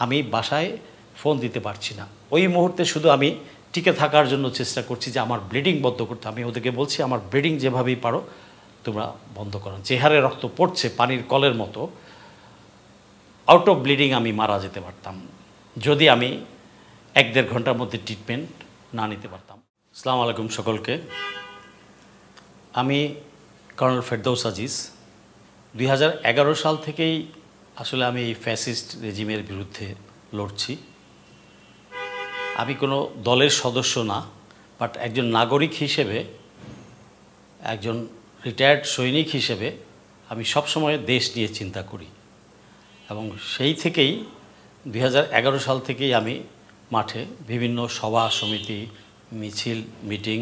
আমি বাসায় ফোন দিতে পারছি না। ওই মুহূর্তে শুধু আমি টিকে থাকার জন্য চেষ্টা করছি যে আমার ব্লিডিং বন্ধ করতে। আমি ওদেরকে বলছি আমার ব্লিডিং যেভাবেই পারো তোমরা বন্ধ করো। যে হারে রক্ত পড়ছে পানির কলের মতো, আউট অফ ব্লিডিং আমি মারা যেতে পারতাম যদি আমি 1-1.5 ঘন্টার মধ্যে ট্রিটমেন্ট না নিতে পারতাম। আসসালামু আলাইকুম সকলকে। আমি কর্নেল ফেরদৌস আজিজ। 2011 সাল থেকেই আসলে আমি এই ফ্যাসিস্ট রেজিমের বিরুদ্ধে লড়ছি। আমি কোনো দলের সদস্য না, বাট একজন নাগরিক হিসেবে, একজন রিটায়ার্ড সৈনিক হিসেবে আমি সবসময় দেশ নিয়ে চিন্তা করি এবং সেই থেকেই 2011 সাল থেকেই আমি মাঠে বিভিন্ন সভা সমিতি, মিছিল, মিটিং,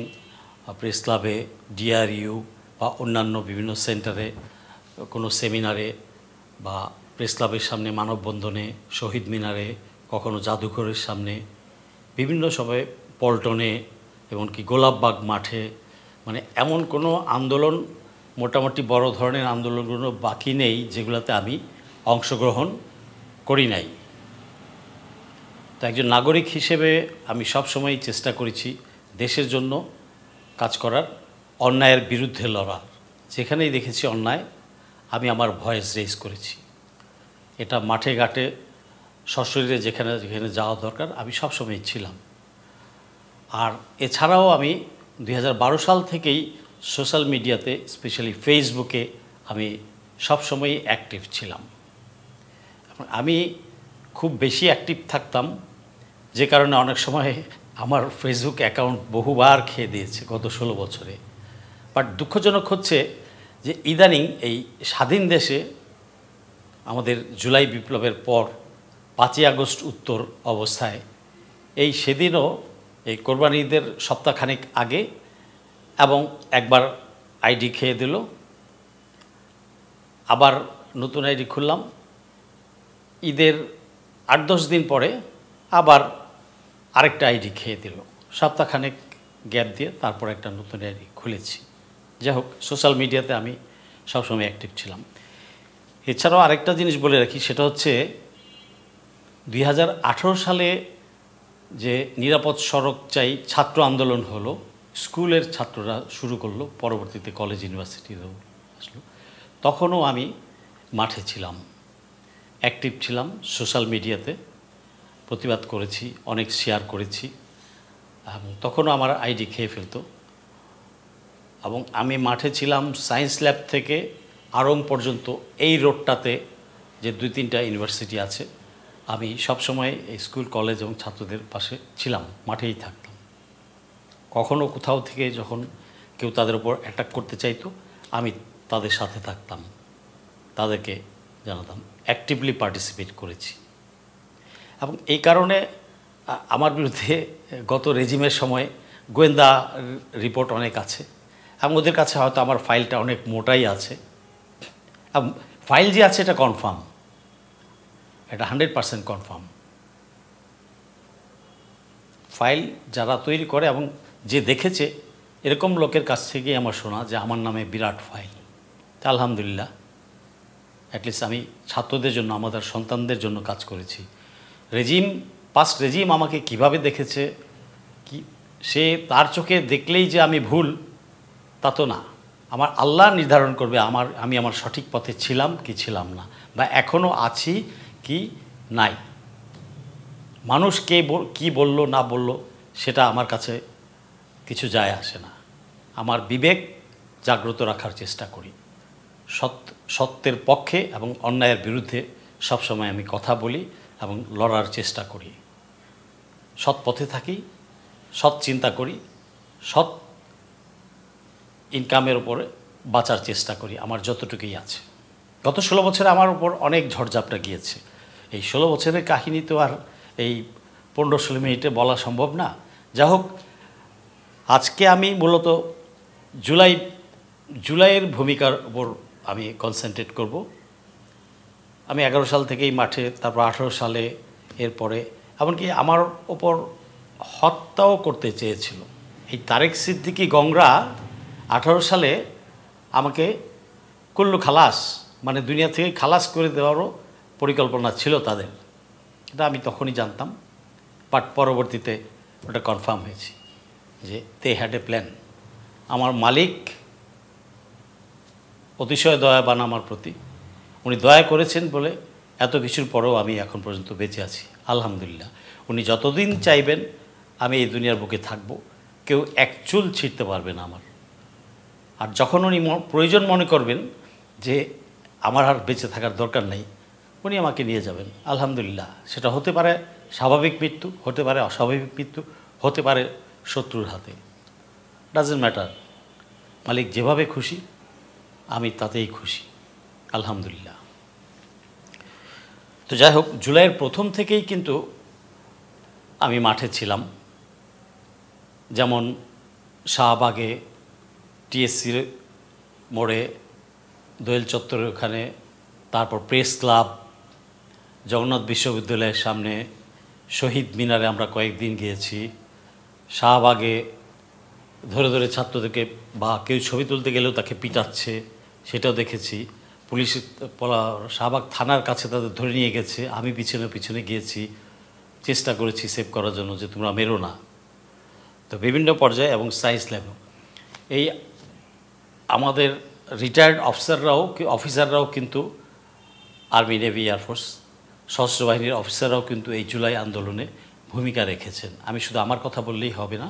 প্রেস ক্লাবে, ডিআরইউ বা অন্যান্য বিভিন্ন সেন্টারে, কোনো সেমিনারে বা প্রেস ক্লাবের সামনে মানববন্ধনে, শহীদ মিনারে, কখনো জাদুঘরের সামনে, বিভিন্ন সভায়, পল্টনে, এমনকি গোলাপবাগ মাঠে, মানে এমন কোনো আন্দোলন, মোটামুটি বড় ধরনের আন্দোলনগুলো বাকি নেই যেগুলোতে আমি অংশগ্রহণ করি নাই। তো একজন নাগরিক হিসেবে আমি সবসময়ই চেষ্টা করেছি দেশের জন্য কাজ করার, অন্যায়ের বিরুদ্ধে লড়ার। যেখানেই দেখেছি অন্যায় আমি আমার ভয়েস রেজ করেছি। এটা মাঠে ঘাটে সশরীরে যেখানে যেখানে যাওয়া দরকার আমি সবসময় ছিলাম। আর এছাড়াও আমি 2012 সাল থেকেই সোশ্যাল মিডিয়াতে, স্পেশালি ফেসবুকে আমি সবসময়ই অ্যাক্টিভ ছিলাম। আমি খুব বেশি অ্যাক্টিভ থাকতাম, যে কারণে অনেক সময় আমার ফেসবুক অ্যাকাউন্ট বহুবার খেয়ে দিয়েছে গত 16 বছরে। বাট দুঃখজনক হচ্ছে যে ইদানিং এই স্বাধীন দেশে আমাদের জুলাই বিপ্লবের পর 5ই আগস্ট উত্তর অবস্থায় এই সেদিনও এই কোরবানি ঈদের সপ্তাহখানেক আগে এবং একবার আইডি খেয়ে দিল, আবার নতুন আইডি খুললাম, ঈদের 8-10 দিন পরে আবার আরেকটা আইডি খেয়ে দিল, সপ্তাহখানেক গ্যাপ দিয়ে তারপর একটা নতুন আইডি খুলেছি। যাই হোক, সোশ্যাল মিডিয়াতে আমি সবসময় অ্যাক্টিভ ছিলাম। এছাড়াও আরেকটা জিনিস বলে রাখি, সেটা হচ্ছে 2018 সালে যে নিরাপদ সড়ক চাই ছাত্র আন্দোলন হলো, স্কুলের ছাত্ররা শুরু করলো, পরবর্তীতে কলেজ ইউনিভার্সিটিতেও আসলো, তখনও আমি মাঠে ছিলাম, অ্যাক্টিভ ছিলাম, সোশ্যাল মিডিয়াতে প্রতিবাদ করেছি, অনেক শেয়ার করেছি এবং তখনও আমার আইডি খেয়ে ফেলতো। এবং আমি মাঠে ছিলাম সায়েন্স ল্যাব থেকে আড়ং পর্যন্ত, এই রোডটাতে যে 2-3টা ইউনিভার্সিটি আছে, আমি সবসময় এই স্কুল কলেজ এবং ছাত্রদের পাশে ছিলাম, মাঠেই থাকতাম। কখনো কোথাও থেকে যখন কেউ তাদের উপর অ্যাটাক করতে চাইতো আমি তাদের সাথে থাকতাম, তাদেরকে জানাতাম, অ্যাক্টিভলি পার্টিসিপেট করেছি। এবং এই কারণে আমার বিরুদ্ধে গত রেজিমের সময় গোয়েন্দা রিপোর্ট অনেক আছে এবং ওদের কাছে হয়তো আমার ফাইলটা অনেক মোটাই আছে। ফাইল যে আছে এটা কনফার্ম, এটা 100% কনফার্ম। ফাইল যারা তৈরি করে এবং যে দেখেছে এরকম লোকের কাছ থেকেই আমার শোনা যে আমার নামে বিরাট ফাইল। তা আলহামদুলিল্লাহ, অ্যাটলিস্ট আমি ছাত্রদের জন্য, আমাদের সন্তানদের জন্য কাজ করেছি। পাস্ট রেজিম আমাকে কিভাবে দেখেছে, কি সে তার চোখে দেখলেই যে আমি ভুল তা তো না। আমার আল্লাহ নির্ধারণ করবে আমি আমার সঠিক পথে ছিলাম কি ছিলাম না, বা এখনও আছি কি নাই। মানুষ কি বলল না বলল সেটা আমার কাছে কিছু যায় আসে না। আমার বিবেক জাগ্রত রাখার চেষ্টা করি, সত্যের পক্ষে এবং অন্যায়ের বিরুদ্ধে সবসময় আমি কথা বলি এবং লড়ার চেষ্টা করি। সৎ পথে থাকি, সৎ চিন্তা করি, সৎ ইনকামের উপরে বাঁচার চেষ্টা করি আমার যতটুকুই আছে। গত 16 বছরে আমার উপর অনেক ঝড়ঝাপটা গিয়েছে। এই 16 বছরের কাহিনী তো আর এই 15-16 মিনিটে বলা সম্ভব না। যা হোক, আজকে আমি মূলত জুলাইয়ের ভূমিকার উপর আমি কনসেন্ট্রেট করব। আমি 11 সাল থেকেই মাঠে, তারপর 18 সালে, এরপরে এমনকি আমার ওপর হত্যাও করতে চেয়েছিল এই তারেক সিদ্দিকী গংরা। 18 সালে আমাকে কুল্লু খালাস, মানে দুনিয়া থেকে খালাস করে দেওয়ারও পরিকল্পনা ছিল তাদের। এটা আমি তখনই জানতাম, বাট পরবর্তীতে ওটা কনফার্ম হয়েছে যে দে হ্যাড এ প্ল্যান। আমার মালিক অতিশয় দয়াবান আমার প্রতি, উনি দয়া করেছেন বলে এত কিছুর পরেও আমি এখন পর্যন্ত বেঁচে আছি আলহামদুলিল্লাহ। উনি যতদিন চাইবেন আমি এই দুনিয়ার বুকে থাকব, কেউ এক চুল ছিঁড়তে পারবে না আমার। আর যখন উনি প্রয়োজন মনে করবেন যে আমার আর বেঁচে থাকার দরকার নেই, উনি আমাকে নিয়ে যাবেন আলহামদুলিল্লাহ। সেটা হতে পারে স্বাভাবিক মৃত্যু, হতে পারে অস্বাভাবিক মৃত্যু, হতে পারে শত্রুর হাতে, ডাজেন্ট ম্যাটার। মালিক যেভাবে খুশি আমি তাতেই খুশি আলহামদুলিল্লাহ। তো যাই হোক, জুলাইয়ের প্রথম থেকেই কিন্তু আমি মাঠে ছিলাম। যেমন শাহবাগে, টিএসসির মোড়ে, দোয়েল চত্বরের ওখানে, তারপর প্রেস ক্লাব, জগন্নাথ বিশ্ববিদ্যালয়ের সামনে, শহীদ মিনারে আমরা কয়েকদিন গিয়েছি। শাহবাগে ধরে ধরে ছাত্রদেরকে বা কেউ ছবি তুলতে গেলেও তাকে পিটাচ্ছে, সেটাও দেখেছি। পুলিশ শাহবাগ থানার কাছে তাদের ধরে নিয়ে গেছে, আমি পিছনে পিছনে গিয়েছি, চেষ্টা করেছি সেভ করার জন্য যে তোমরা মেরো না। তো বিভিন্ন পর্যায়ে এবং সায়েন্স ল্যাবও এই আমাদের রিটায়ার্ড অফিসাররাও কিন্তু আর্মি, নেভি, এয়ারফোর্স, সশস্ত্র বাহিনীর অফিসাররাও কিন্তু এই জুলাই আন্দোলনে ভূমিকা রেখেছেন। আমি শুধু আমার কথা বললেই হবে না,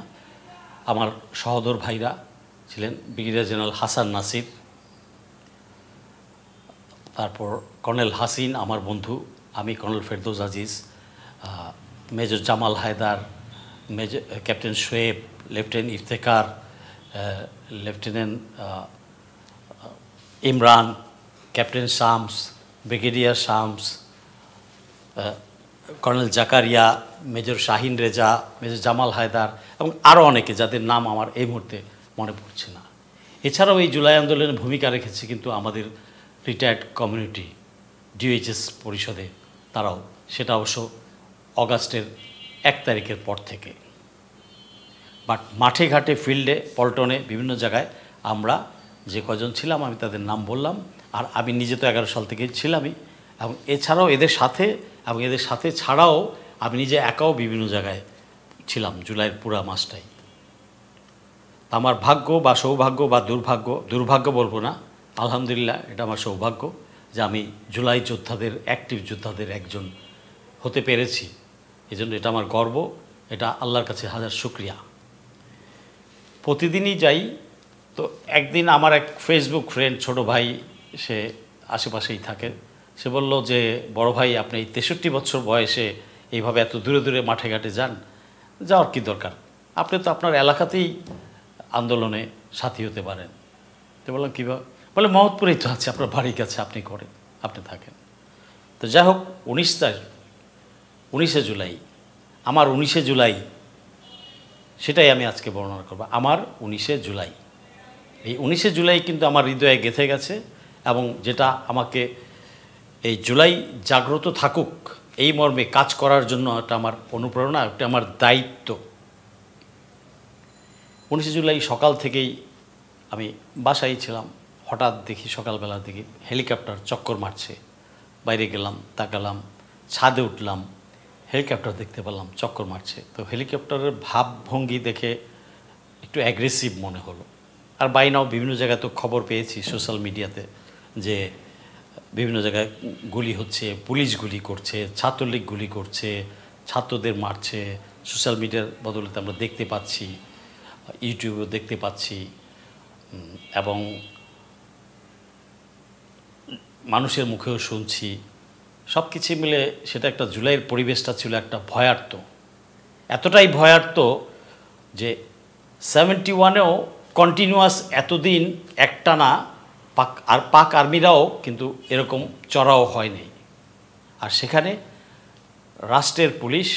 আমার সহোদর ভাইরা ছিলেন ব্রিগেডিয়ার জেনারেল হাসান নাসির, তারপর কর্নেল হাসিন আমার বন্ধু, আমি colonel Ferdous Aziz, major Jamal Haider, major captain Shoaib, lieutenant Iftekhar, lieutenant Imran, captain Shams, brigadier Shams, colonel Zakaria, major Shahin Reza, major Jamal Haider এবং আরও অনেকে যাদের নাম আমার এই মুহূর্তে মনে পড়ছে না। এছাড়াও এই জুলাই আন্দোলনে ভূমিকা রেখেছে কিন্তু আমাদের রিটায়ার্ড কমিউনিটি ডিওএইচএস পরিষদে, তারাও, সেটা অবশ্য অগাস্টের 1 তারিখের পর থেকে। বাট মাঠে ঘাটে, ফিল্ডে, পল্টনে, বিভিন্ন জায়গায় আমরা যে কজন ছিলাম আমি তাদের নাম বললাম। আর আমি নিজে তো 11 সাল থেকেই ছিলামই, এবং এছাড়াও এদের সাথে ছাড়াও আমি নিজে একাও বিভিন্ন জায়গায় ছিলাম জুলাইয়ের পুরা মাসটাই। আমার ভাগ্য বা সৌভাগ্য বা দুর্ভাগ্য বলবো না, আলহামদুলিল্লাহ এটা আমার সৌভাগ্য যে আমি জুলাই যোদ্ধাদের, অ্যাক্টিভ যোদ্ধাদের একজন হতে পেরেছি। এজন্য এটা আমার গর্ব, এটা আল্লাহর কাছে হাজার শুকরিয়া। প্রতিদিনই যাই, তো একদিন আমার এক ফেসবুক ফ্রেন্ড, ছোট ভাই, সে আশেপাশেই থাকে, সে বলল যে বড় ভাই আপনি এই 63 বছর বয়সে এইভাবে এত দূরে দূরে মাঠে ঘাটে যাওয়ার কি দরকার, আপনি তো আপনার এলাকাতেই আন্দোলনে সাথী হতে পারেন। তো বললাম কীভাবে? বলে মহৎপুরেই তো আছে, আপনার বাড়ির কাছে, আপনি করেন, আপনি থাকেন। তো যাই হোক, 19শে জুলাই, আমার 19শে জুলাই, সেটাই আমি আজকে বর্ণনা করব। আমার 19শে জুলাই, এই 19শে জুলাই কিন্তু আমার হৃদয়ে গেঁথে গেছে, এবং যেটা আমাকে এই জুলাই জাগ্রত থাকুক এই মর্মে কাজ করার জন্য এটা আমার অনুপ্রেরণা, এটা আমার দায়িত্ব। 19শে জুলাই সকাল থেকেই আমি বাসায় ছিলাম, হঠাৎ দেখি সকালবেলা দেখি হেলিকপ্টার চক্কর মারছে। বাইরে গেলাম, তাকালাম, ছাদে উঠলাম, হেলিকপ্টার দেখতে পেলাম চক্কর মারছে। তো হেলিকপ্টারের ভাবভঙ্গি দেখে একটু অ্যাগ্রেসিভ মনে হলো। আর বাইনাও বিভিন্ন জায়গায় তো খবর পেয়েছি সোশ্যাল মিডিয়াতে যে বিভিন্ন জায়গায় গুলি হচ্ছে, পুলিশ গুলি করছে, ছাত্রলীগ গুলি করছে, ছাত্রদের মারছে। সোশ্যাল মিডিয়ার বদলতে আমরা দেখতে পাচ্ছি, ইউটিউবেও দেখতে পাচ্ছি, এবং মানুষের মুখেও শুনছি। সব কিছু মিলে সেটা একটা জুলাইয়ের পরিবেশটা ছিল একটা ভয়ার্ত, এতটাই ভয়ার্ত যে 71-এও কন্টিনিউয়াস এতদিন একটানা পাক আর্মিরাও কিন্তু এরকম চড়াও হয়নি। আর সেখানে রাষ্ট্রের পুলিশ,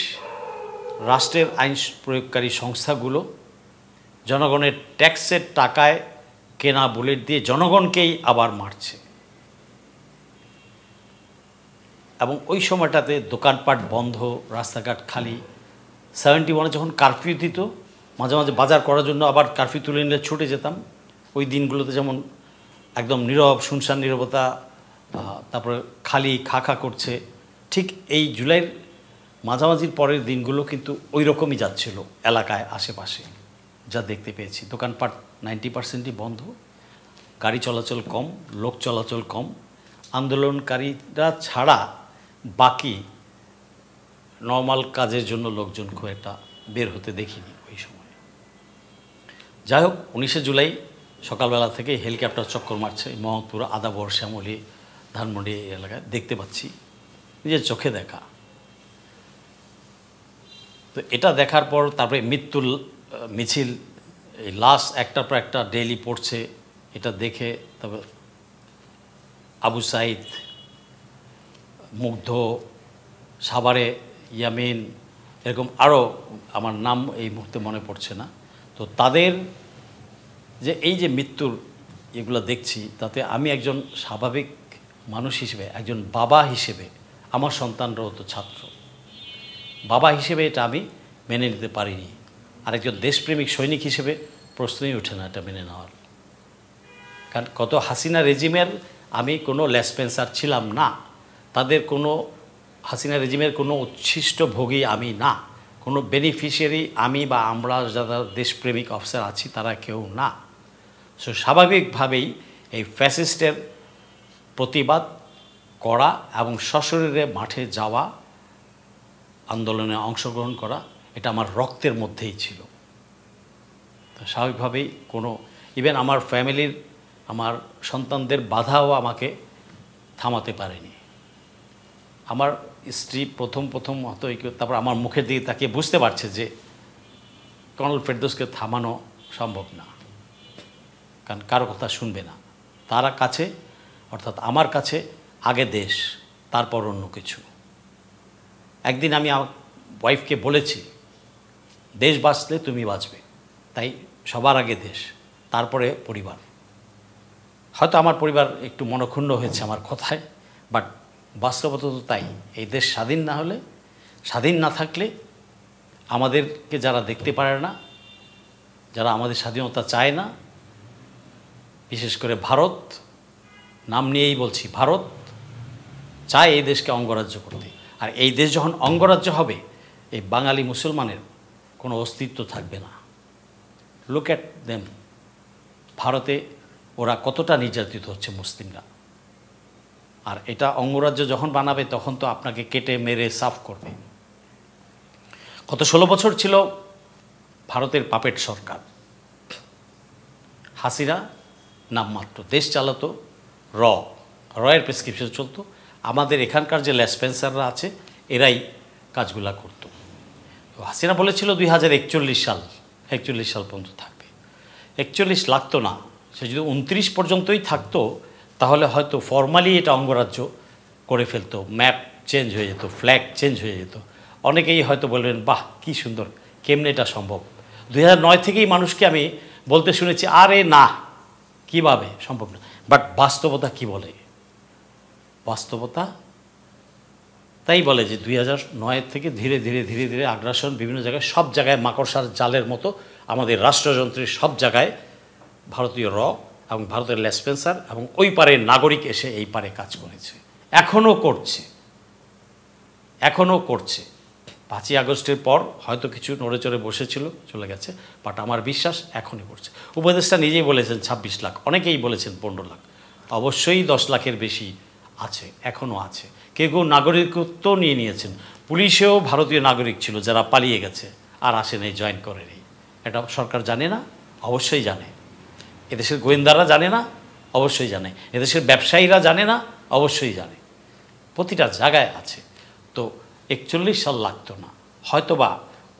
রাষ্ট্রের আইন প্রয়োগকারী সংস্থাগুলো জনগণের ট্যাক্সের টাকায় কেনা বুলেট দিয়ে জনগণকেই আবার মারছে। এবং ওই সময়টাতে দোকানপাট বন্ধ, রাস্তাঘাট খালি। 71-এ যখন কারফিউ দিত, মাঝে মাঝে বাজার করার জন্য আবার কারফিউ তুলে নিলে ছুটে যেতাম। ওই দিনগুলোতে যেমন একদম নীরব, শুনশান নীরবতা, তারপরে খালি খা করছে, ঠিক এই জুলাইয়ের মাঝামাঝির পরের দিনগুলো কিন্তু ওই রকমই যাচ্ছিল এলাকায় আশেপাশে, যা দেখতে পেয়েছি। দোকানপাট 90%ই বন্ধ, গাড়ি চলাচল কম, লোক চলাচল কম। আন্দোলনকারীরা ছাড়া বাকি নর্মাল কাজের জন্য লোকজন খুব একটা বের হতে দেখিনি ওই সময়। যাই হোক, 19শে জুলাই সকালবেলা থেকে হেলিকপ্টার চক্কর মারছে মোহাম্মদপুর, আদাবর, শ্যামলী, ধানমন্ডি এলাকায় দেখতে পাচ্ছি, নিজের চোখে দেখা। তো এটা দেখার পর তারপরে মৃত্যুর মিছিল, এই লাশ একটার পর একটা ডেইলি পড়ছে, এটা দেখে তবে আবু সাইদ, মুগ্ধ, সাভারে ইয়ামিন, এরকম আরও আমার নাম এই মুহূর্তে মনে পড়ছে না। তো তাদের যে এই যে মৃত্যুর এগুলো দেখছি, তাতে আমি একজন স্বাভাবিক মানুষ হিসেবে, একজন বাবা হিসেবে, আমার সন্তানরাও তো ছাত্র, বাবা হিসেবে এটা আমি মেনে নিতে পারিনি। আর একজন দেশপ্রেমিক সৈনিক হিসেবে প্রশ্নই ওঠে না এটা মেনে নেওয়ার। কারণ কত হাসিনা রেজিমের আমি কোনো লেসপেন্সার ছিলাম না, তাদের কোনো হাসিনা রেজিমের কোনো উচ্ছিষ্ট ভোগী আমি না, কোনো বেনিফিশিয়ারি আমি বা আমরা যারা দেশপ্রেমিক অফিসার আছি তারা কেউ না। সো স্বাভাবিকভাবেই এই ফ্যাসিস্টের প্রতিবাদ করা এবং সশরীরে মাঠে যাওয়া, আন্দোলনে অংশগ্রহণ করা, এটা আমার রক্তের মধ্যেই ছিল। তো স্বাভাবিকভাবেই কোনো ইভেন আমার ফ্যামিলির, আমার সন্তানদের বাধাও আমাকে থামাতে পারেনি। আমার স্ত্রী প্রথম হয়তো তারপর আমার মুখের দিকে তাকিয়ে বুঝতে পারছে যে কর্নেল ফেরদৌসকে থামানো সম্ভব না, কারণ কারো কথা শুনবে না। তার কাছে, অর্থাৎ আমার কাছে আগে দেশ, তারপর অন্য কিছু। একদিন আমি আমার ওয়াইফকে বলেছি, দেশ বাঁচলে তুমি বাঁচবে, তাই সবার আগে দেশ, তারপরে পরিবার। হয়তো আমার পরিবার একটু মনক্ষুণ্ণ হয়েছে আমার কথায়, বাট বাস্তবতা তো তাই। এই দেশ স্বাধীন না হলে, স্বাধীন না থাকলে, আমাদেরকে যারা দেখতে পারে না, যারা আমাদের স্বাধীনতা চায় না, বিশেষ করে ভারত, নাম নিয়েই বলছি, ভারত চায় এই দেশকে অঙ্গরাজ্য করতে। আর এই দেশ যখন অঙ্গরাজ্য হবে, এই বাঙালি মুসলমানের কোনো অস্তিত্ব থাকবে না। লুক অ্যাট দেম, ভারতে ওরা কতটা নির্যাতিত হচ্ছে মুসলিমরা। আর এটা অঙ্গরাজ্য যখন বানাবে তখন তো আপনাকে কেটে মেরে সাফ করবে। গত 16 বছর ছিল ভারতের পাপেট সরকার। হাসিনা নামমাত্র দেশ চালাতো, রয়ের প্রেসক্রিপশন চলতো। আমাদের এখানকার যে লেসপেন্সাররা আছে এরাই কাজগুলা করতো। হাসিনা বলেছিল 2041 সাল পর্যন্ত থাকবে। 41 লাগতো না, সে যদি 29 পর্যন্তই থাকতো তাহলে হয়তো ফর্মালি এটা অঙ্গরাজ্য করে ফেলতো, ম্যাপ চেঞ্জ হয়ে যেত, ফ্ল্যাগ চেঞ্জ হয়ে যেত। অনেকেই হয়তো বলবেন, বাহ কী সুন্দর, কেমনে এটা সম্ভব। 2009 থেকেই মানুষকে আমি বলতে শুনেছি, আরে না, কীভাবে সম্ভব না। বাট বাস্তবতা কি বলে? বাস্তবতা তাই বলে যে 2009 থেকে ধীরে ধীরে আগ্রাসন বিভিন্ন জায়গায়, সব জায়গায় মাকড়সার জালের মতো আমাদের রাষ্ট্রযন্ত্রের সব জায়গায় ভারতীয় এবং ভারতের লেসপেন্সার এবং ওই পারের নাগরিক এসে এই পারে কাজ করেছে, এখনও করছে। 5ই আগস্টের পর হয়তো কিছু নড়েচড়ে বসেছিল, চলে গেছে, বাট আমার বিশ্বাস এখনই করছে। উপদেষ্টা নিজেই বলেছেন 26 লাখ, অনেকেই বলেছেন 15 লাখ, অবশ্যই 10 লাখের বেশি আছে, এখনও আছে। কেউ নাগরিকত্ব নিয়ে নিয়েছেন, পুলিশেও ভারতীয় নাগরিক ছিল যারা পালিয়ে গেছে আর আসে নেই, জয়েন করে নেই। এটা সরকার জানে না? অবশ্যই জানে। এদেশের গোয়েন্দারা জানে না? অবশ্যই জানে। এদেশের ব্যবসায়ীরা জানে না? অবশ্যই জানে। প্রতিটা জায়গায় আছে। তো 41 সাল লাগতো না, হয়তোবা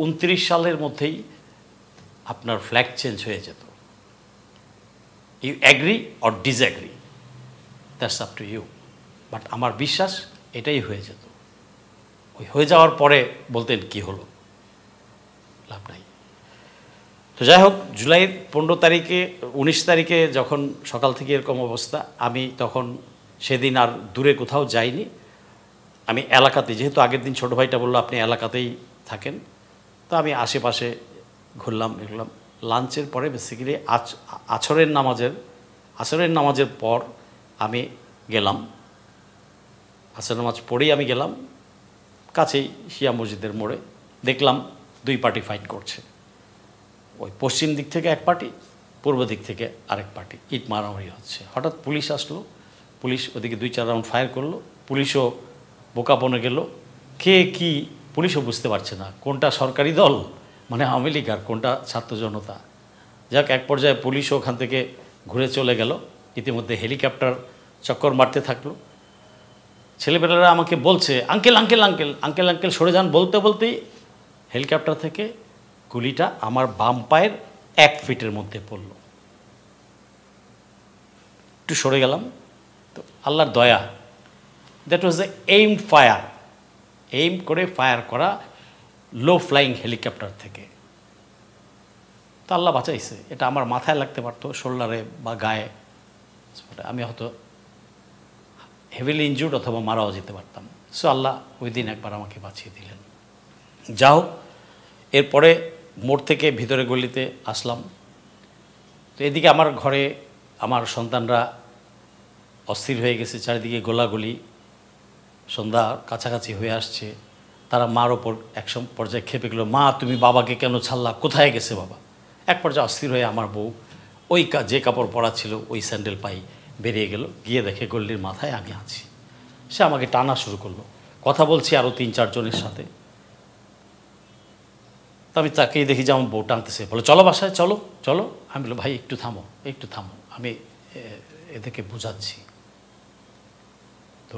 29 সালের মধ্যেই আপনার ফ্ল্যাগ চেঞ্জ হয়ে যেত। You agree or disagree, that's up to you. But আমার বিশ্বাস এটাই হয়ে যেত। ওই হয়ে যাওয়ার পরে বলতেন কি হলো, লাভ নাই। তো যাই হোক, জুলাইয়ের 15 তারিখে 19 তারিখে যখন সকাল থেকে এরকম অবস্থা, আমি তখন সেদিন আর দূরে কোথাও যাইনি। আমি এলাকাতে, যেহেতু আগের দিন ছোটো ভাইটা বললো আপনি এলাকাতেই থাকেন, তো আমি আশেপাশে ঘুরলাম এগুলাম। লাঞ্চের পরে বেসিক্যালি আসরের নামাজের পর আমি গেলাম, আসরের নামাজ পড়েই আমি গেলাম কাছেই শিয়া মসজিদের মোড়ে দেখলাম দুই পার্টি ফাইট করছে। ওই পশ্চিম দিক থেকে এক পার্টি, পূর্ব দিক থেকে আরেক পার্টি, ইট মারামারি হচ্ছে। হঠাৎ পুলিশ আসলো, পুলিশ ওদিকে 2-4 রাউন্ড ফায়ার করলো। পুলিশও বোকা বনে গেল, কে কি পুলিশও বুঝতে পারছে না কোনটা সরকারি দল মানে আওয়ামী লীগ আর কোনটা ছাত্র জনতা। যাক, এক পর্যায়ে পুলিশও ওখান থেকে ঘুরে চলে গেল। ইতিমধ্যে হেলিকপ্টার চক্কর মারতে থাকলো। ছেলেপেলেরা আমাকে বলছে, uncle uncle uncle uncle uncle সরে যান। বলতে বলতেই হেলিকপ্টার থেকে গুলিটা আমার বাম পায়ের 1 ফিটের মধ্যে পড়ল। একটু সরে গেলাম, তো আল্লাহর দয়া, that was A aim fire, aim করে ফায়ার করা লো ফ্লাইং হেলিকপ্টার থেকে। তো আল্লাহ বাঁচাইছে। এটা আমার মাথায় লাগতে পারতো, শোল্ডারে বা গায়ে, আমি হয়তো হেভিলি ইনজুর্ড অথবা মারাও যেতে পারতাম। সো আল্লাহ ওই দিন একবার আমাকে বাঁচিয়ে দিলেন। যাও, এরপরে মোড় থেকে ভিতরে গলিতে আসলাম। তো এদিকে আমার ঘরে আমার সন্তানরা অস্থির হয়ে গেছে, চারিদিকে গোলাগুলি, সন্ধ্যা কাছাকাছি হয়ে আসছে। তারা মার ওপর এক পর্যায়ে খেপে গেল, মা তুমি বাবাকে কেন ছাড়লা, কোথায় গেছে বাবা? এক পর্যায়ে অস্থির হয়ে আমার বউ ওই যে কাপড় পরা ছিল ওই স্যান্ডেল পাই বেরিয়ে গেল, গিয়ে দেখে গল্লির মাথায় আমি আছি। সে আমাকে টানা শুরু করলো, কথা বলছি আরও 3-4 জনের সাথে। তো আমি তাকেই দেখি যে আমার বউ টানতেছে, বলে চলো বাসায়, চলো চলো। আমি বললাম ভাই একটু থামো, একটু থামো, আমি এদেরকে বোঝাচ্ছি। তো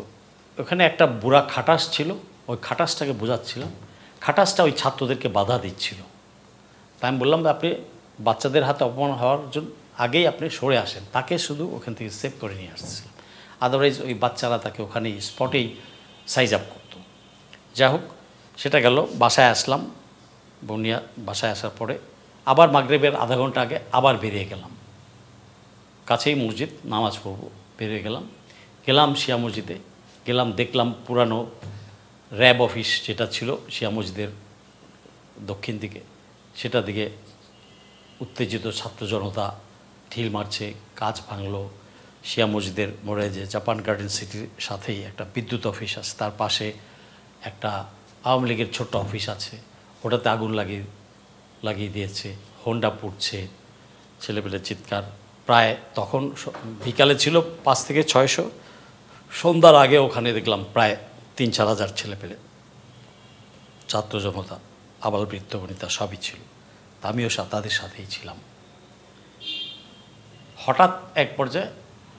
ওখানে একটা বুড়া খাটাস ছিল, ওই খাটাসটাকে বোঝাচ্ছিলাম। খাটাসটা ওই ছাত্রদেরকে বাধা দিচ্ছিল। তাই আমি বললাম আপনি বাচ্চাদের হাতে অপমান হওয়ার জন্য আগেই আপনি সরে আসেন। তাকে শুধু ওখান থেকে সেভ করে নিয়ে আসছিলাম, আদারওয়াইজ ওই বাচ্চারা তাকে ওখানেই স্পটেই সাইজ আপ করতো। যাই হোক, সেটা গেল। বাসায় আসলাম, বনিয়া বাসায় আসার পরে আবার মাগরিবের আধা ঘন্টা আগে আবার বেরিয়ে গেলাম। কাছেই মসজিদ, নামাজ পড়ব, বেরিয়ে গেলাম শিয়া মসজিদে। গেলাম, দেখলাম পুরানো র্যাব অফিস যেটা ছিল শিয়া মসজিদের দক্ষিণ দিকে, সেটা দিকে উত্তেজিত ছাত্র জনতা ঢিল মারছে, কাজ ভাঙলো। শিয়া মসজিদের মোড়ে যে জাপান গার্ডেন সিটির সাথেই একটা বিদ্যুৎ অফিস আছে, তার পাশে একটা আওয়ামী লীগের ছোট্ট অফিস আছে, ওটাতে আগুন লাগিয়ে দিয়েছে। হোন্ডা পুড়ছে, ছেলেপেলের চিৎকার। প্রায় তখন বিকালে ছিল 500 থেকে 600, সন্ধ্যার আগে ওখানে দেখলাম প্রায় 3-4 হাজার ছেলেপেলে, ছাত্র জনতা, আবাল বৃদ্ধ বনিতা সবই ছিল। আমিও তাদের সাথেই ছিলাম। হঠাৎ এক পর্যায়ে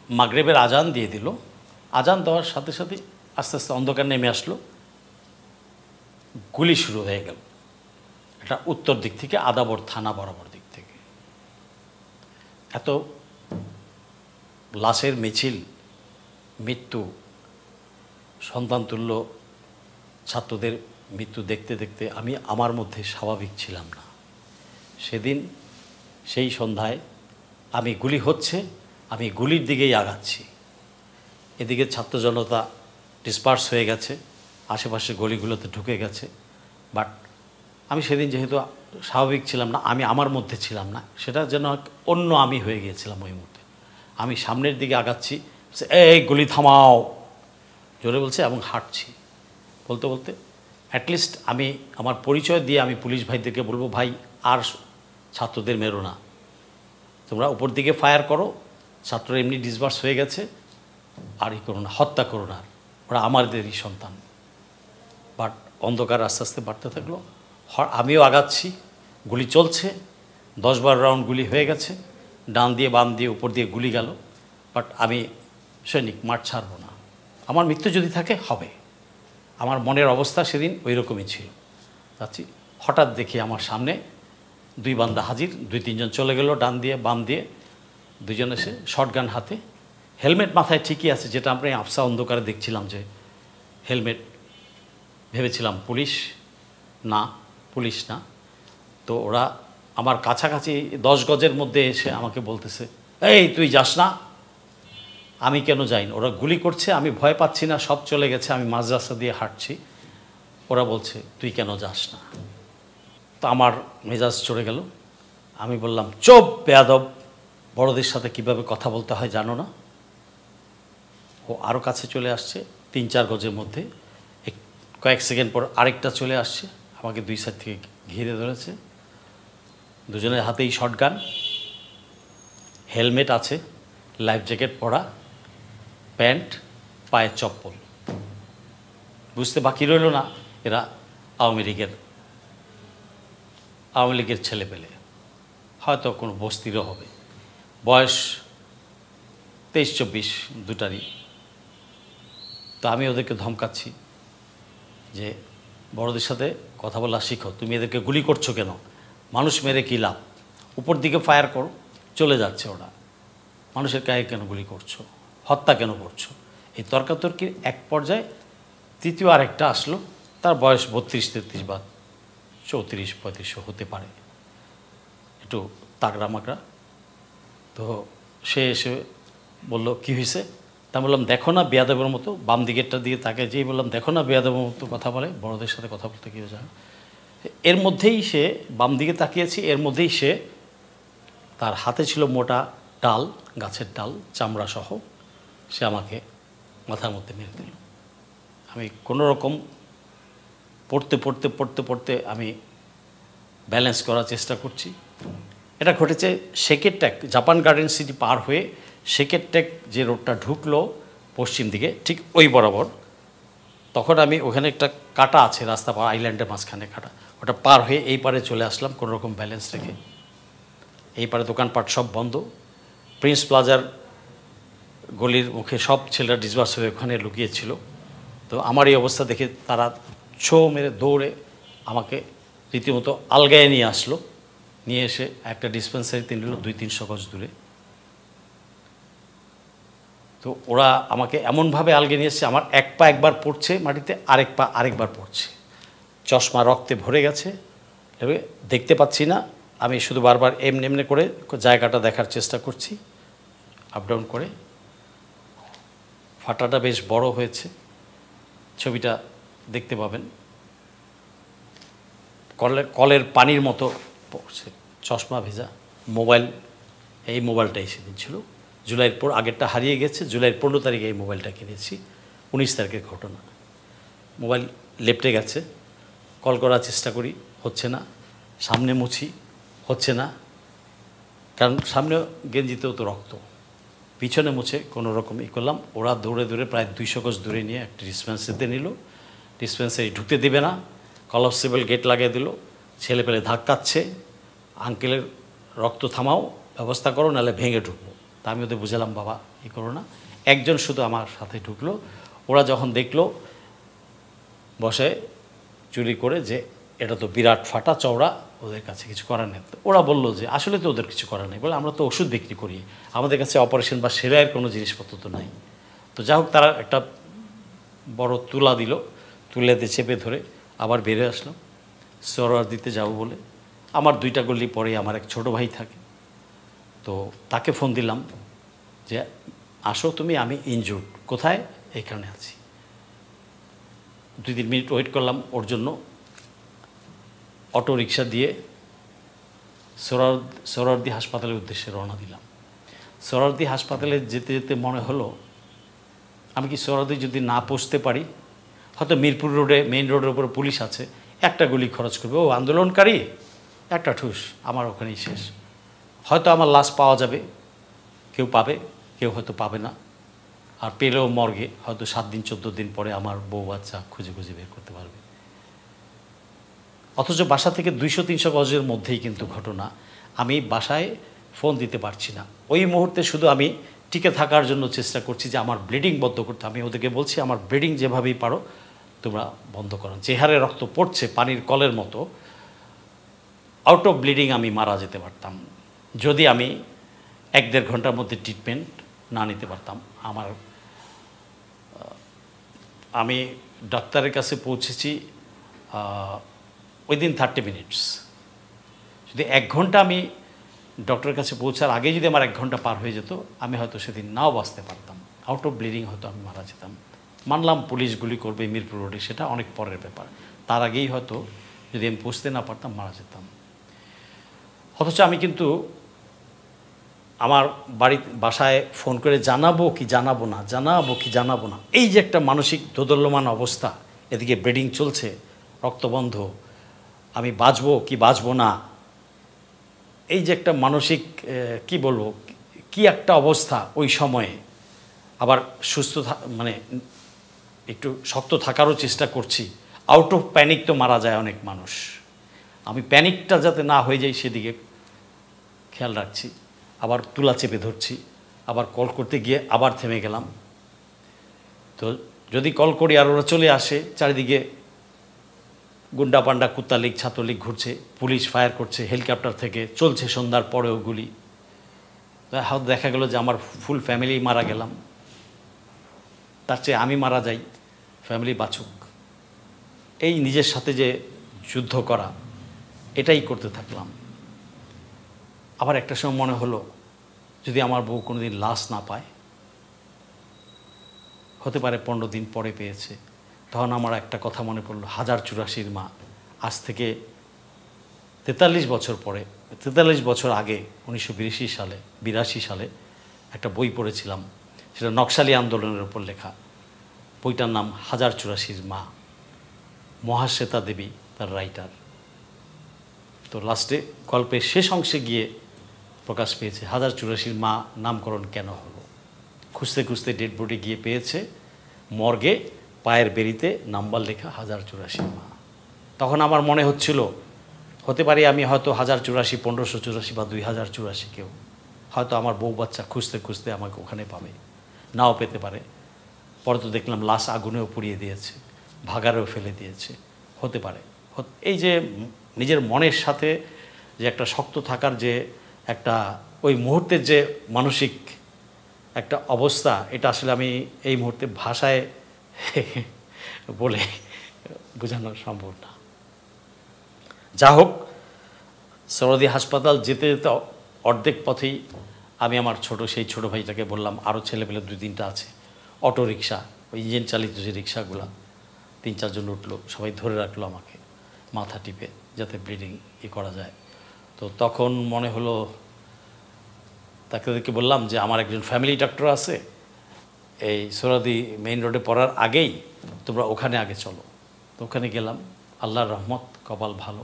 মাগরিবের আজান দিয়ে দিল। আজান দেওয়ার সাথে সাথে আস্তে আস্তে অন্ধকার নেমে আসলো, গুলি শুরু হয়ে গেল। এটা উত্তর দিক থেকে, আদাবর থানা বরাবর দিক থেকে। এত লাশের মিছিল, মৃত্যু, সন্তানতুল্য ছাত্রদের মৃত্যু দেখতে দেখতে আমি আমার মধ্যে স্বাভাবিক ছিলাম না। সেদিন সেই সন্ধ্যায় আমি গুলি হচ্ছে, আমি গুলির দিকেই আগাচ্ছি। এদিকে ছাত্র জনতা ডিসপার্স হয়ে গেছে, আশেপাশে গলিগুলোতে ঢুকে গেছে। বাট আমি সেদিন যেহেতু স্বাভাবিক ছিলাম না, আমি আমার মধ্যে ছিলাম না, সেটা যেন অন্য আমি হয়ে গিয়েছিলাম ওই মুহূর্তে। আমি সামনের দিকে আগাচ্ছি, এই গুলি থামাও জোরে বলছে, এবং হাঁটছি। বলতে বলতে অ্যাটলিস্ট আমি আমার পরিচয় দিয়ে আমি পুলিশ ভাইদেরকে বলবো, ভাই আর ছাত্রদের মেরো না, তোমরা উপর দিকে ফায়ার করো, ছাত্ররা এমনি ডিসবার্স হয়ে গেছে, আর করো না, হত্যা করো না, ওরা আমাদেরই সন্তান। বাট অন্ধকার আস্তে আস্তে বাড়তে থাকলো, আমিও আগাচ্ছি, গুলি চলছে, 10-12 রাউন্ড গুলি হয়ে গেছে, ডান দিয়ে বাম দিয়ে উপর দিয়ে গুলি গেল। বাট আমি সৈনিক, মাঠ ছাড়বো না, আমার মৃত্যু যদি থাকে হবে। আমার মনের অবস্থা সেদিন ওই রকমই ছিল। যাচ্ছি, হঠাৎ দেখি আমার সামনে 2 বান্দা হাজির, 2-3 জন চলে গেল ডান দিয়ে বাম দিয়ে, 2 জন এসে শটগান হাতে, হেলমেট মাথায় ঠিকই আছে, যেটা আমরা আফসা অন্ধকারে দেখছিলাম যে হেলমেট, ভেবেছিলাম পুলিশ, না পুলিশ না। তো ওরা আমার কাছাকাছি 10 গজের মধ্যে এসে আমাকে বলতেছে, এই তুই যাস না। আমি কেন যাই না? ওরা গুলি করছে, আমি ভয় পাচ্ছি না, সব চলে গেছে, আমি মাঝ রাস্তা দিয়ে হাঁটছি, ওরা বলছে তুই কেন যাস না। তো আমার মেজাজ চড়ে গেল। আমি বললাম, চুপ বেয়াদব, বড়দের সাথে কিভাবে কথা বলতে হয় জানো না? ও আরও কাছে চলে আসছে, 3-4 গজের মধ্যে, কয়েক সেকেন্ড পর আরেকটা চলে আসছে, আমাকে দুই সাইড থেকে ঘিরে ধরেছে। দুজনের হাতেই শটগান, হেলমেট আছে, লাইফ জ্যাকেট পরা, প্যান্ট, পায়ে চপ্পল। বুঝতে বাকি রইল না এরা আওয়ামী লীগের ছেলেপেলে, হয়তো কোনো বস্তিরও হবে, বয়স 23-24 দুটারই। তো আমি ওদেরকে ধমকাচ্ছি যে বড়দের সাথে কথা বলা শিখো, তুমি এদেরকে গুলি করছো কেন, মানুষ মেরে কী লাভ, উপর দিকে ফায়ার করো, চলে যাচ্ছে ওরা, মানুষের গায়ে কেন গুলি করছো, হত্যা কেন করছো। এই তর্কাতর্কির এক পর্যায়ে তৃতীয় আরেকটা আসলো, তার বয়স 32-33 বা 34-35 হতে পারে, একটু তাগড়া মাগড়া। তো সে এসে বলল কী হয়েছে, তা বললাম দেখো না বেয়াদবের মতো, বাম দিকেরটার দিকে তাকে যেই বললাম দেখো না বেয়াদবের মতো কথা বলে, বড়দের সাথে কথা বলতে কেউ যায়। এর মধ্যেই সে বাম দিকে তাকিয়েছি, এর মধ্যেই সে তার হাতে ছিল মোটা ডাল, গাছের ডাল চামড়া সহ, সে আমাকে মাথার মধ্যে মেরে দিল। আমি কোনো রকম পড়তে আমি ব্যালেন্স করার চেষ্টা করছি। এটা ঘটেছে শেকের ট্যাক, জাপান গার্ডেন সিটি পার হয়ে শেকের ট্যাক যে রোডটা ঢুকলো পশ্চিম দিকে ঠিক ওই বরাবর, তখন আমি ওখানে একটা কাটা আছে রাস্তা পার, আইল্যান্ডের মাঝখানে কাটা, ওটা পার হয়ে এই পারে চলে আসলাম কোনো রকম ব্যালেন্স রেখে। এই পারে দোকানপাট সব বন্ধ, প্রিন্স প্লাজার গলির মুখে সব ছেলেরা ডিসবার্স হয়ে ওখানে লুকিয়েছিল। তো আমার এই অবস্থা দেখে তারা ছো মেরে দৌড়ে আমাকে রীতিমতো আলগায় নিয়ে আসলো, নিয়ে এসে একটা ডিসপেন্সারিতে নিল 200-300 গজ দূরে। তো ওরা আমাকে এমনভাবে আলগে নিয়ে এসছে, আমার এক পা একবার পড়ছে মাটিতে, আরেক পা আরেকবার পড়ছে, চশমা রক্তে ভরে গেছে, দেখতে পাচ্ছি না। আমি শুধু বারবার এমনি করে জায়গাটা দেখার চেষ্টা করছি, আপ ডাউন করে। ফাটাটা বেশ বড় হয়েছে, ছবিটা দেখতে পাবেন, কলের পানির মতো পড়ছে, চশমা ভেজা, মোবাইল, এই মোবাইলটাই সেদিন ছিল। জুলাইয়ের পর, আগেরটা হারিয়ে গেছে, জুলাইয়ের 15 তারিখে এই মোবাইলটা কিনেছি, 19 তারিখের ঘটনা। মোবাইল লেপটে গেছে, কল করার চেষ্টা করি, হচ্ছে না, সামনে মুছি, হচ্ছে না, কারণ সামনে গেঞ্জিতেও তো রক্ত, পিছনে মুছে কোনো রকম করলাম। ওরা দৌড়ে প্রায় 200 গজ দূরে নিয়ে একটা ডিসপেন্সারিতে নিল, ডিসপেন্সারি ঢুকতে দেবে না, কলাপসিবল গেট লাগিয়ে দিল, ছেলে পেলে ধাক্কাচ্ছে, আঙ্কেলের রক্ত থামাও, ব্যবস্থা করো, নাহলে ভেঙে ঢুকবো। তা আমি ওদের বুঝালাম বাবা এই করো না। একজন শুধু আমার সাথে ঢুকলো, ওরা যখন দেখলো বসে চুরি করে যে এটা তো বিরাট ফাটা চওড়া, ওদের কাছে কিছু করার নেই। ওরা বললো যে আসলে তো ওদের কিছু করার নেই, বলে আমরা তো ওষুধ বিক্রি করি, আমাদের কাছে অপারেশন বা সেলাইয়ের কোনো জিনিসপত্র তো নাই। তো যা হোক, তারা একটা বড় তুলা দিল, তুলেতে চেপে ধরে আবার বেরিয়ে আসলাম সরোয়ার দিতে যাব বলে। আমার 2টা গলি পরে আমার এক ছোট ভাই থাকে, তো তাকে ফোন দিলাম যে আসো তুমি, আমি ইনজুর্ড, কোথায়, এইখানে আছি। 2-3 মিনিট ওয়েট করলাম ওর জন্য, অটো রিক্সা দিয়ে সোহরাওয়ার্দী হাসপাতালের উদ্দেশ্যে রওনা দিলাম। সোহরাওয়ার্দী হাসপাতালে যেতে যেতে মনে হলো আমি কি সোহরাওয়ার্দী যদি না পৌঁছতে পারি, হয়তো মিরপুর রোডে, মেইন রোডের উপরে পুলিশ আছে, একটা গুলি খরচ করবে, ও আন্দোলনকারী, একটা ঠুস, আমার ওখানেই শেষ। হয়তো আমার লাশ পাওয়া যাবে, কেউ পাবে, কেউ হয়তো পাবে না, আর পেলেও মর্গে হয়তো 7 দিন 14 দিন পরে আমার বউ বাচ্চা খুঁজে বের করতে পারবে। অথচ বাসা থেকে 200-300 গজের মধ্যেই কিন্তু ঘটনা। আমি বাসায় ফোন দিতে পারছি না, ওই মুহূর্তে শুধু আমি টিকে থাকার জন্য চেষ্টা করছি যে আমার ব্লিডিং বন্ধ করতে। আমি ওদেরকে বলছি আমার ব্লিডিং যেভাবেই পারো তোমরা বন্ধ করো, যে হারে রক্ত পড়ছে পানির কলের মতো, আউট অফ ব্লিডিং আমি মারা যেতে পারতাম যদি আমি 1-1.5 ঘন্টার মধ্যে ট্রিটমেন্ট না নিতে পারতাম। আমি ডাক্তারের কাছে পৌঁছেছি উইদিন 30 মিনিটস। যদি 1 ঘন্টা আমি ডক্টরের কাছে পৌঁছার আগে যদি আমার 1 ঘন্টা পার হয়ে যেত, আমি হয়তো সেদিন নাও বাঁচতে পারতাম, আউট অফ ব্লিডিং হয়তো আমি মারা যেতাম। মানলাম পুলিশ গুলি করবে মিরপুর রোডে, সেটা অনেক পরের ব্যাপার, তার আগেই হয়তো যদি আমি পৌঁছতে না পারতাম মারা যেতাম। অথচ আমি কিন্তু আমার বাসায় ফোন করে জানাবো কি জানাবো না, এই যে একটা মানসিক দোদুল্যমান অবস্থা, এদিকে ব্লিডিং চলছে, রক্তবন্ধ, আমি বাঁচবো কি বাঁচবো না, এই যে একটা মানসিক কি বলবো, কি একটা অবস্থা ওই সময়ে। আবার সুস্থ মানে একটু শক্ত থাকারও চেষ্টা করছি। আউট অফ প্যানিক তো মারা যায় অনেক মানুষ, আমি প্যানিকটা যাতে না হয়ে যায় সেদিকে খেয়াল রাখছি। আবার তুলা চেপে ধরছি, আবার কল করতে গিয়ে আবার থেমে গেলাম। তো যদি কল করি আর ওরা চলে আসে, চারিদিকে গুন্ডা পান্ডা কুত্তালীগ ছাত্রলীগ ঘুরছে, পুলিশ ফায়ার করছে হেলিকপ্টার থেকে, চলছে সন্ধ্যার পরেও গুলি। হয়তো দেখা গেল যে আমার ফুল ফ্যামিলি মারা গেলাম, তার চেয়ে আমি মারা যাই, ফ্যামিলি বাঁচুক। এই নিজের সাথে যে যুদ্ধ করা, এটাই করতে থাকলাম। আবার একটা সময় মনে হলো যদি আমার বউ কোনোদিন লাশ না পায়, হতে পারে 15 দিন পরে পেয়েছে, তখন আমার একটা কথা মনে পড়লো, 1084 মা। আজ থেকে 43 বছর পরে, 43 বছর আগে 1982 সালে একটা বই পড়েছিলাম, সেটা নকশালি আন্দোলনের উপর লেখা। বইটার নাম 1084 মা, মহাশ্বেতা দেবী তার রাইটার। তো লাস্টে গল্পের শেষ অংশে গিয়ে প্রকাশ পেয়েছে 1084 মা নামকরণ কেন হলো। খুঁজতে খুঁজতে ডেড বডি গিয়ে পেয়েছে মর্গে, পায়ের বেরিতে নাম্বার লেখা 1084 মা। তখন আমার মনে হচ্ছিল হতে পারি আমি হয়তো 1084, 1584 বা 2084 কেউ, হয়তো আমার বউ বাচ্চা খুঁজতে খুঁজতে আমাকে ওখানে পাবে, নাও পেতে পারে। পরে তো দেখলাম লাশ আগুনেও পুড়িয়ে দিয়েছে, ভাগারেও ফেলে দিয়েছে, হতে পারে। এই যে নিজের মনের সাথে যে একটা শক্ত থাকার যে একটা ওই মুহূর্তের যে মানসিক একটা অবস্থা, এটা আসলে আমি এই মুহূর্তে ভাষায় বলে বোঝানো সম্ভব না। যা হোক, সরদি হাসপাতাল যেতে যেতে অর্ধেক পথেই আমি আমার সেই ছোটো ভাইটাকে বললাম, আরও ছেলেপেলে 2-3টা আছে, অটো রিক্সা, ওই ইঞ্জিন চালিত যে রিক্সাগুলো, 3-4 জন উঠলো, সবাই ধরে রাখলো আমাকে মাথা টিপে যাতে ব্লিডিং করা যায়। তো তখন মনে হলো, তাদেরকে বললাম যে আমার একজন ফ্যামিলি ডক্টর আছে এই সোহরাওয়ার্দী মেইন রোডে পড়ার আগেই, তোমরা ওখানে আগে চলো। তো ওখানে গেলাম, আল্লাহর রহমত, কপাল ভালো,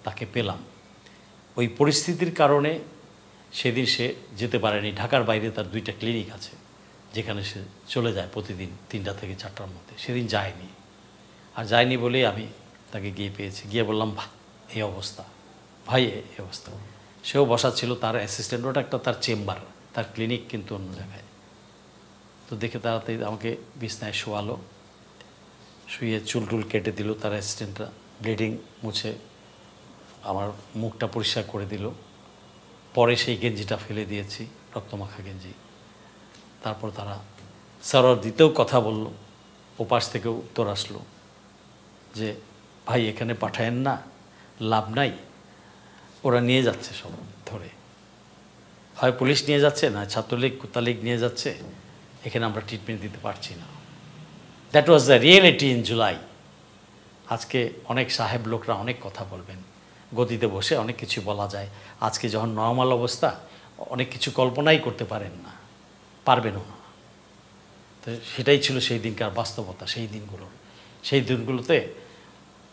তাকে পেলাম। ওই পরিস্থিতির কারণে সেদিন সে যেতে পারেনি। ঢাকার বাইরে তার 2টা ক্লিনিক আছে যেখানে সে চলে যায় প্রতিদিন 3টা থেকে 4টার মধ্যে, সেদিন যায়নি। আর যায়নি বলেই আমি তাকে গিয়ে পেয়েছি। গিয়ে বললাম, এই অবস্থা ভাই, এই অবস্থা। সেও বসা ছিল, তার অ্যাসিস্ট্যান্ট, ওটা একটা তার চেম্বার, তার ক্লিনিক কিন্তু অন্য জায়গায়। তো দেখে তাড়াতাড়ি আমাকে বিছনায় শোয়ালো, শুয়ে চুল টুল কেটে দিল তার অ্যাসিস্ট্যান্টরা, ব্লিডিং মুছে আমার মুখটা পরিষ্কার করে দিল। পরে সেই গেঞ্জিটা ফেলে দিয়েছি, রক্তমাখা গেঞ্জি। তারপর তারা সরওয়ার্দীতেও কথা বলল, ওপাশ থেকে উত্তর আসলো যে ভাই এখানে পাঠায়েন না, লাভ নাই, ওরা নিয়ে যাচ্ছে সব ধরে, হয় পুলিশ নিয়ে যাচ্ছে, না ছাত্রলীগ কুত্তালীগ নিয়ে যাচ্ছে, এখানে আমরা ট্রিটমেন্ট দিতে পারছি না। That was the reality in July. আজকে অনেক সাহেব লোকরা অনেক কথা বলবেন, গদিতে বসে অনেক কিছু বলা যায়। আজকে যখন নরমাল অবস্থা, অনেক কিছু কল্পনাই করতে পারেন না, পারবেনও না। তো সেটাই ছিল সেই দিনকার বাস্তবতা। সেই দিনগুলোতে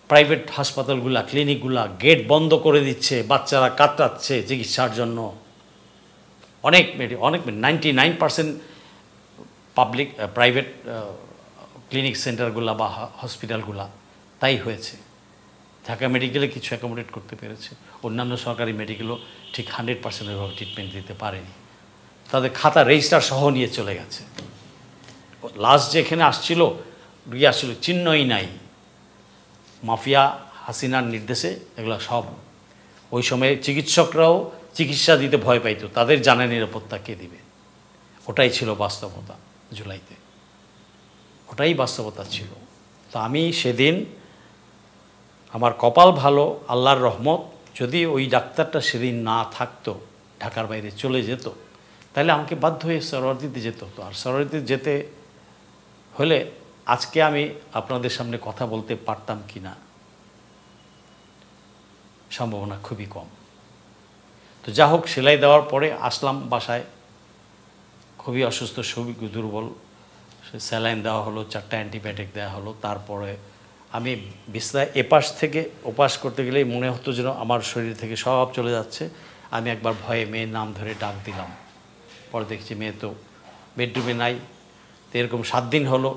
প্রাইভেট হাসপাতালগুলা, ক্লিনিকগুলা গেট বন্ধ করে দিচ্ছে, বাচ্চারা কাতরাচ্ছে চিকিৎসার জন্য। অনেক 99% পাবলিক প্রাইভেট ক্লিনিক সেন্টারগুলা বা হসপিটালগুলা তাই হয়েছে। ঢাকা মেডিকেলে কিছু অ্যাকোমোডেট করতে পেরেছে, অন্যান্য সরকারি মেডিকেলও ঠিক 100% এভাবে ট্রিটমেন্ট দিতে পারেনি। তাদের খাতা রেজিস্টার সহ নিয়ে চলে গেছে। লাস্ট যেখানে আসছিল গিয়ে আসলে চিহ্নই নাই। মাফিয়া হাসিনার নির্দেশে এগুলো সব। ওই সময়ে চিকিৎসকরাও চিকিৎসা দিতে ভয় পাইতো, তাদের জানা নিরাপত্তা কে দিবে। ওটাই ছিল বাস্তবতা জুলাইতে, ওটাই বাস্তবতা ছিল। তো আমি সেদিন, আমার কপাল ভালো, আল্লাহর রহমত, যদি ওই ডাক্তারটা সেদিন না থাকতো, ঢাকার বাইরে চলে যেত, তাহলে আমাকে বাধ্য হয়ে সরওয়ার্দীতে যেতে হতো। আর সরওয়ার্দীতে যেতে হলে আজকে আমি আপনাদের সামনে কথা বলতে পারতাম কি না, সম্ভাবনা খুবই কম। তো যা হোক, সেলাই দেওয়ার পরে আসলাম বাসায়, খুবই অসুস্থ, খুবই দুর্বল, সে স্যালাইন দেওয়া হলো, 4টা অ্যান্টিবায়োটিক দেওয়া হলো। তারপরে আমি বিছনায় এপাশ থেকে ওপাশ করতে গেলেই মনে হতো যেন আমার শরীর থেকে সব চলে যাচ্ছে। আমি একবার ভয়ে মেয়ের নাম ধরে ডাক দিলাম, পরে দেখছি মেয়ে তো বেডরুমে নাই। তো এরকম 7 দিন হলো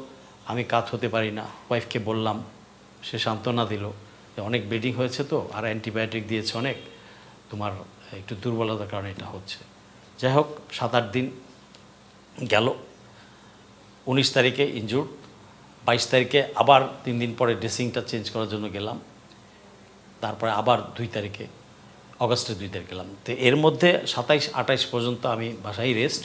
আমি কাত হতে পারি না। ওয়াইফকে বললাম, সে সান্ত্বনা দিল যে অনেক ব্লিডিং হয়েছে তো, আর অ্যান্টিবায়োটিক দিয়েছে অনেক, তোমার একটু দুর্বলতার কারণে এটা হচ্ছে। যাই হোক 7-8 দিন গেল। 19 তারিখে ইনজুর্ড, 22 তারিখে আবার 3 দিন পরে ড্রেসিংটা চেঞ্জ করার জন্য গেলাম। তারপরে আবার 2 তারিখে, অগাস্টের 2 তারিখে গেলাম। তো এর মধ্যে 27-28 পর্যন্ত আমি বাসায় রেস্ট।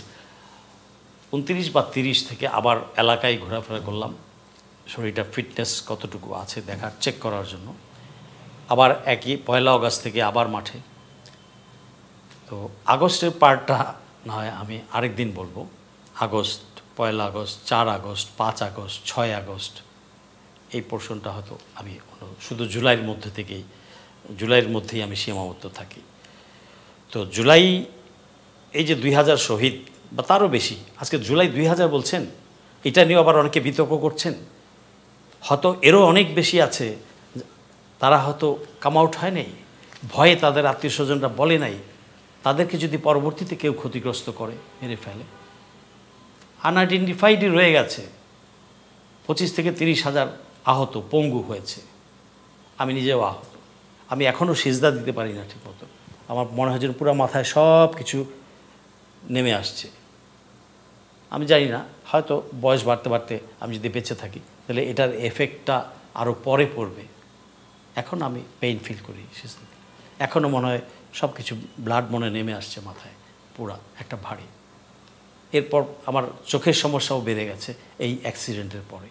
29 বা 30 থেকে আবার এলাকায় ঘোরাফেরা করলাম, শরীরটা ফিটনেস কতটুকু আছে দেখার, চেক করার জন্য। আবার একই 1 আগস্ট থেকে আবার মাঠে। তো আগস্টের পার্টটা না হয় আমি আরেক দিন বলবো। August, 1 August, 4 August, 5 August, 6 August, এই পোর্শনটা হয়তো আমি শুধু জুলাইয়ের মধ্যেই আমি সীমাবদ্ধ থাকি। তো জুলাই, এই যে 2000 শহীদ বা তারও বেশি, আজকে জুলাই 2000 বলছেন, এটা নিয়েও আবার অনেকে বিতর্ক করছেন। হয়তো এরও অনেক বেশি আছে, তারা হয়তো কাম আউট হয় নাই, ভয়ে তাদের আত্মীয় স্বজনরা বলে নাই, তাদেরকে যদি পরবর্তীতে কেউ ক্ষতিগ্রস্ত করে, মেরে ফেলে, আনআইডেন্টিফাইডই রয়ে গেছে। 25 থেকে 30 হাজার আহত, পঙ্গু হয়েছে। আমি নিজেও আহত, আমি এখনও সিজদা দিতে পারি না ঠিকমতো। আমার মনে হয় যেন পুরো মাথায় সব কিছু নেমে আসছে। আমি জানি না, হয়তো বয়স বাড়তে বাড়তে আমি যদি বেঁচে থাকি তাহলে এটার এফেক্টটা আরও পরে পড়বে। এখন আমি পেইন ফিল করি, এখনও মনে হয় সব কিছু ব্লাড মনে নেমে আসছে মাথায়, পুরা একটা ভারী। এরপর আমার চোখের সমস্যাও বেড়ে গেছে এই অ্যাক্সিডেন্টের পরে।